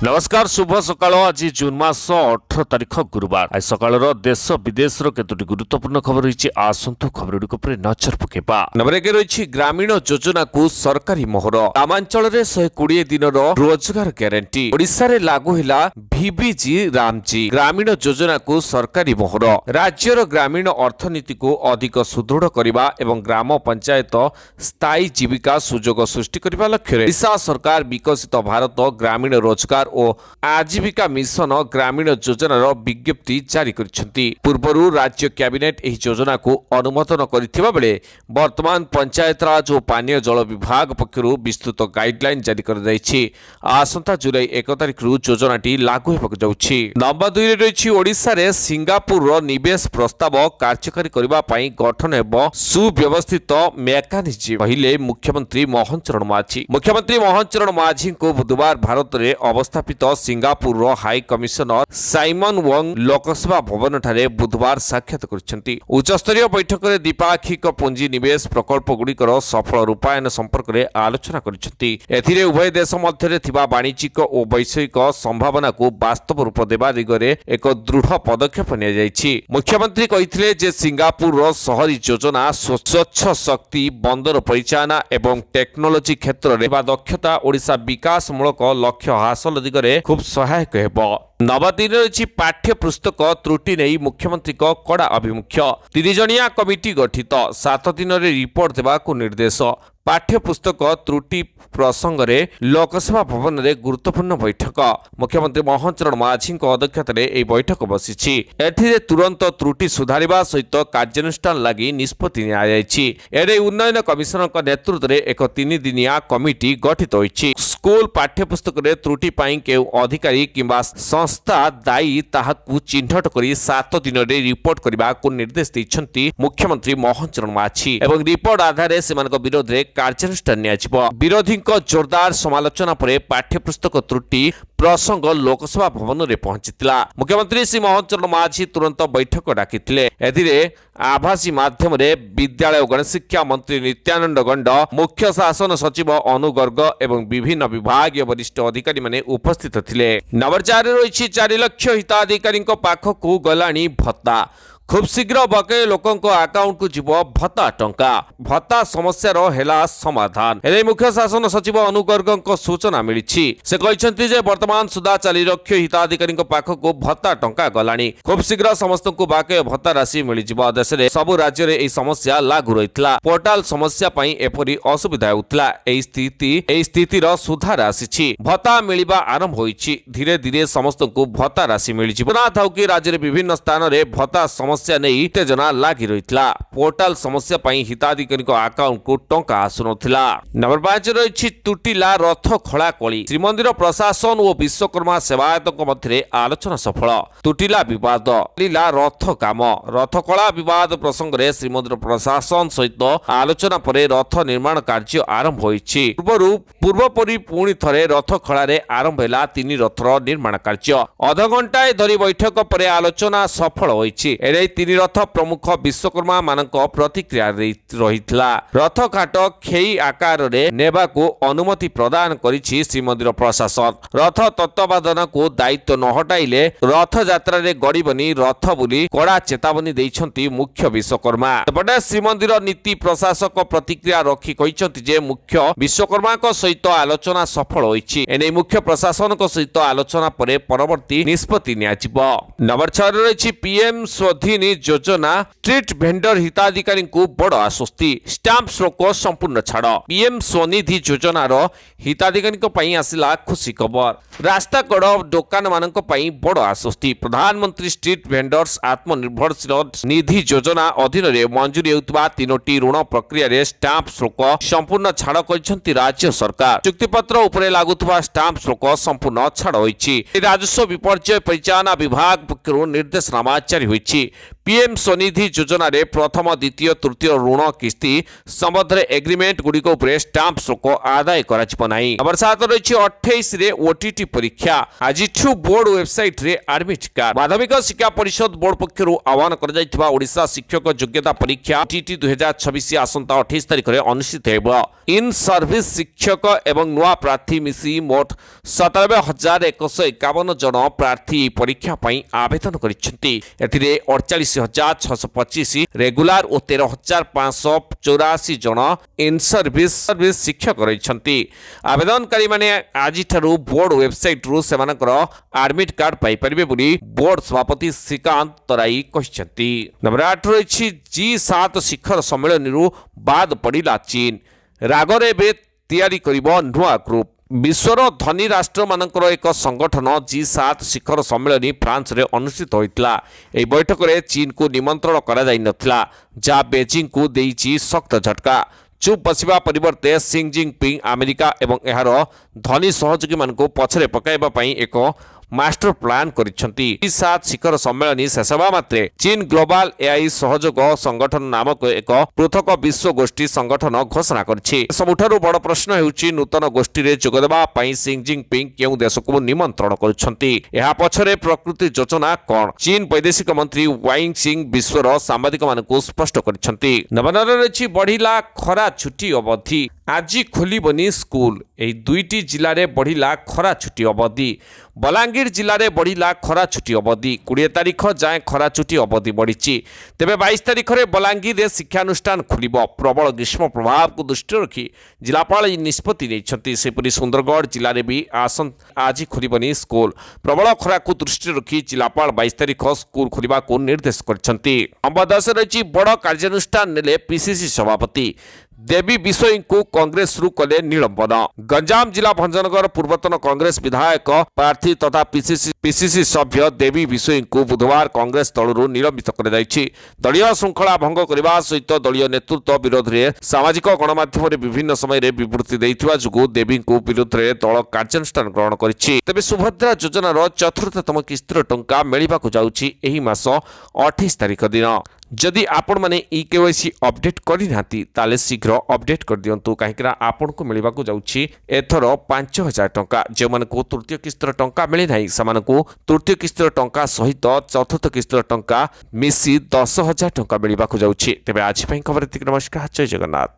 नमस्कार शुभ सकाळ आज जून मास 18 तारिख गुरुवार आज सकाळ देश विदेश केतोटी गुरुत्वपूर्ण खबर रही आसंतु खबर गुड़ नजर पकेबा नंबर 1 रही ग्रामीण योजना को सरकारी मोहर ग्रामांचल 120 दिन रोजगार ग्यारंटी ओडिशा रे लागू हिला VBG रामजी ग्रामीण योजना को सरकारी मोहर राज्यर ग्रामीण अर्थनीति को अधिक सुदृढ़ करने एवं ग्राम पंचायत स्थायी जीविका सुजोग सृष्टि करने लक्ष्य ओडिशा सरकार विकसित भारत ग्रामीण रोजगार और आजीविका मिशन ग्रामीण योजनार विज्ञप्ति जारी करिसेंती। पूर्वरु राज्य कैबिनेट एही योजना को अनुमोदन करथिबा बेले वर्तमान पंचायत राज और पानीय जल विभाग पक्षरु विस्तृत गाइडलाइन जारी कर दैछि। आसंता जुलाई 1 तारिख रु योजनाटी लागू हेबाक जाउछि। नंबर 2 रे रहिछि ओडिसा रे सिंगापुर रो निवेश प्रस्ताव कार्यकारी करबा पई गठन हेबो सुव्यवस्थित मेकानिज्म कहिले मुख्यमंत्री मोहन चरण माझी। मुख्यमंत्री मोहन चरण माझी को बुधवार भारत रे अवस्थित Singapore high commissioner Simon Wong Lok Sabha भवन ठारे बुधवार साक्षात करिसेंती। उच्चस्तरीय बैठक में द्विपाक्षिक पुंजी निवेश प्रकल्प गुड़िकर सफल रूपायन संपर्क में आलोचना करिसेंती। एथिरे उभय देश मध्य थिबा वाणिज्यिक और वैषयिक संभावना को वास्तव रूप देवा दिगरे एक दृढ़ पदक्षेप निया जायछि। मुख्यमंत्री कहिथिले जे सिंगापुर शहरी योजना स्वच्छ शक्ति बंदर परिचालना एवं टेक्नोलोजी क्षेत्र में दक्षता ओडिशा विकास मूलक लक्ष्य हासिल दिगरे खूब सहायक हेब। नवदिन रही पाठ्य पुस्तक त्रुटि नहीं मुख्यमंत्री को कड़ा अभिमुख्य 3 जणिया कमिटी गठित 7 दिन रिपोर्ट देवाक निर्देश। पाठ्य पुस्तक त्रुटि प्रसंग में लोकसभा भवन में गुरुत्वपूर्ण बैठक मुख्यमंत्री मोहन चरण माझी अध्यक्षता में बैठक बसी एथिरे तुरंत त्रुटि सुधारिबा सहित कार्यानुष्ठान लगी निष्पत्ति नियाଯାଇଛି। एने उन्नयन कमिशनर नेतृत्व में एक 3 दिनिया कमिटी गठित होइछि। स्कूल पाठ्य पुस्तक में त्रुटि पाई केउ अधिकारी किंबा संस्था दायी ताहाकु चिन्हट करी 7 दिन रे रिपोर्ट करबा को निर्देश दैछंती मुख्यमंत्री मोहन चरण माझी एवं रिपोर्ट आधार से विरोध में कार्यानुष्ठान नियाजिबो। विरोधी जोरदार समालोचना पर पाठ्यपुस्तक त्रुटि प्रसंग लोकसभा भवन में पहुंचीला। मुख्यमंत्री श्री मोहन चरण माझी तुरंत बैठक डाकिथिले। एथिरे आभासी माध्यम विद्यालय और गणशिक्षा मंत्री नित्यानंद गंड मुख्य शासन सचिव अनु गर्ग एवं विभिन्न विभागीय वरिष्ठ अधिकारी माने उपस्थित थिले। नंबर 4 रही 4 लाख हिताधिकारी पाखकु गलानी भत्ता खूब शीघ्र बके लोकों अकाउंट को जीव भत्ता टंका भत्ता समस्या हेला समाधान एने मुख्य शासन सचिव अनु गर्ग सूचना मिली। से कहते जे वर्तमान सुधा 4 लाख हिताधिकारी पाखक भत्ता टंका गलानी खूब शीघ्र समस्त को बाके भत्ता राशि मिल देश में सबु राज्य में समस्या लागू रही पोर्टाल समस्या एपरी असुविधा होता स्थितिर सुधार आसी भत्ता मिलवा आरंभ होइछि। धीरे धीरे समस्त को भत्ता राशि मिल था कि राज्य में विभिन्न स्थान में भत्ता समस्या नहीं उत्तेजना लगी रही पोर्टाल समस्या हिताधिकारी अकाउंट को टंका आसुनथिला। नंबर 5 रही तुटिला रथ खड़ा कली श्रीमंदिर प्रशासन और विश्वकर्मा सेवायत मध्य आलोचना सफल तुटिला विवाद रथ काम रथ कला विवाद प्रसंग में श्रीमंदिर प्रशासन सहित आलोचना पर रथ निर्माण कार्य आरंभ होइछि। पूर्वपरी पुणी थरे रथ खड़े आरंभ है 3 रथर निर्माण कार्य अधघंटाए धरी बैठक पर आलोचना सफल होइछि। 3 रथ प्रमुख विश्वकर्मा मानक प्रतिक्रिया रही रथ घाट खेई आकार रे नेबा को अनुमति प्रदान करिछि श्रीमंदिर प्रशासन। रथ तत्वावधान को दायित्व न हटाइले रथ यात्रा रे गड़ीबनी रथ बुली कड़ा चेतावनी दैछंती मुख्य विश्वकर्मा। एपटे श्रीमंदिर नीति प्रशासक प्रतिक्रिया रखी कहिसंती जे मुख्य विश्वकर्मा को सहित आलोचना सफल होइछि। एने मुख्य प्रशासन को सहित आलोचना पर परवर्ती निष्पत्ति नियाजिबो। नंबर 6 रही पीएम स्वधीनी योजना स्ट्रीट भेंडर हिताधिकारी को बड़ आश्वस्ति स्टाम्प शुल्क संपूर्ण छाड़ पीएम स्वनिधि योजनार हिताधिकारी आसिला खुशी खबर। रास्ता कड़ दुकान मान बड़ आश्वस्ति प्रधानमंत्री स्ट्रीट भेंडर्स आत्मनिर्भरशील निधि योजना अधीन मंजूरी होता 3टी ऋण प्रक्रिया स्टाम्प शुल्क संपूर्ण छाड़ कर राज्य सरकार चुक्तिपत्र उपरे लागुवा स्टाम्प शुल्क संपूर्ण छाड़ होइछि। राजस्व विपर्यय परिचालना विभाग पक्षरु निर्देशनामा जारी होइछि। पीएम स्वनिधि योजना रे प्रथम द्वितीय तृतीय ऋण किस्ती संबंध एग्रीमेंट गुड़िक स्टाम्प शुल्क आदाय कराई। नंबर 7 रही 28 रे ओटीटी परीक्षा आज बोर्ड वेबसाइट रे एडमिट कार्ड। माध्यमिक शिक्षा परिषद बोर्ड पक्षर आह्वान कर ओडिशा शिक्षक योग्यता परीक्षा ओटीटी 2026 आसंता 28 तारिख में अनुष्ठित होब। इन सर्विस शिक्षक एवं नुआ प्रार्थी मिसी मोट 97,151 जन प्रार्थी परीक्षा पर आवेदन करिसेंती। एथिरे 48,625 रेगुलार और 13,584 जन इन सर्विस शिक्षक रही। आवेदनकारी माने आज बोर्ड वेबसाइट रु सेमानकर एडमिट कार्ड पाई परिबे बोली बोर्ड सभापति श्रीकांत तराई कहते। नंबर 8 रही G7 शिखर सम्मेलन रु बाद पड़िला चीन रागरे बे तैयारी करिबो नुआ ग्रुप। विश्वर धनी राष्ट्र मानकर एक संगठन G7 शिखर सम्मेलन फ्रांस रे अनुष्ठित होइतला। एही बैठक रे चीन को निमंत्रण करा जाई नथिला, जा बेजिंग को देइची सख्त झटका। चुप बसिबा परिवर्ते सी जिनपिंग अमेरिका एवं एहार धनी सहयोगी मानकु पछरे पकाइबा पई एक मास्टर प्लान करिसेंती। G7 शिखर सम्मेलन शेष हेबा मात्रे चीन ग्लोबल एआई सहयोग संगठन नामक एक पृथक विश्व गोष्ठी संगठन घोषणा करिछि। सबुठारु बड़ प्रश्न हेउछि नूतन गोष्ठी रे जोग देबा पई सी जिनपिंग केउ देश को निमंत्रण करुछंती। एहा पछरे प्रकृति योजना कोन? चीन वैदेशिक मंत्री वांग सिंह विश्वर सांबादिक मानकु स्पष्ट करिसेंती। नवनर रछि बढ़िला खरा छुट्टी अवधि आज खोलिबनी स्कूल। एही दुईटी जिल्ला रे बढ़िला खरा छुट्टी अवधि। बलांगीर जिले में बढ़िला खरा छुट्टी अवधि 20 तारिख जाए खरा छुट्टी अवधि बढ़ी। तेबे 22 तारिख में बलांगीर में शिक्षानुष्ठान खुलिब। प्रबल ग्रीष्म प्रभाव को दृष्टि रखी जिलापाल निष्पत्ति नहीं। सेपरी सुंदरगढ़ जिले में भी आज खोलिबनी स्कूल। प्रबल खरा को दृष्टि रखी जिलापाल 22 तारिख स्कूल खोलिबा को निर्देश करछंती। अंबदास रही बड़ कार्यानुष्ठान नेले पीसीसी सभापति देवी बिशोई को कांग्रेस रु कले निलंबन। गंजाम जिला भंजनगर पूर्वतन कांग्रेस विधायक प्रार्थी तथा पीसीसी सभ्य देवी बिशोई को बुधवार कांग्रेस दलरू निलंबित कर दलीय श्रृंखला भंग करने सहित दलीय नेतृत्व विरोध में सामाजिक गणमाध्यम विभिन्न समय विवृत्ति देइथिबा जुगु देवी को विरोध में दल कार्यानुष्ठान ग्रहण करिछि। तेबे सुभद्रा योजनार चतुर्थतम किस्तिर टंका मिलिबाकु जाउछि एही मास 28 तारिख दिन। जदि आपण माने केवाईसी अपडेट करि नांती ताले शीघ्र अपडेट कर दियंतु, काहेकि आपण को मिलिबा को जाउछि एथर 5,000 टंका। जे माने को तृतीय किस्तर टंका मिले नाही समान को तृतीय किस्तर टंका सहित चतुर्थ किस्तर टंका मिसी 10,000 टंका मिलिबा को जाउछि। तेबे आज पई खबर एतिक। नमस्कार, जय जगन्नाथ।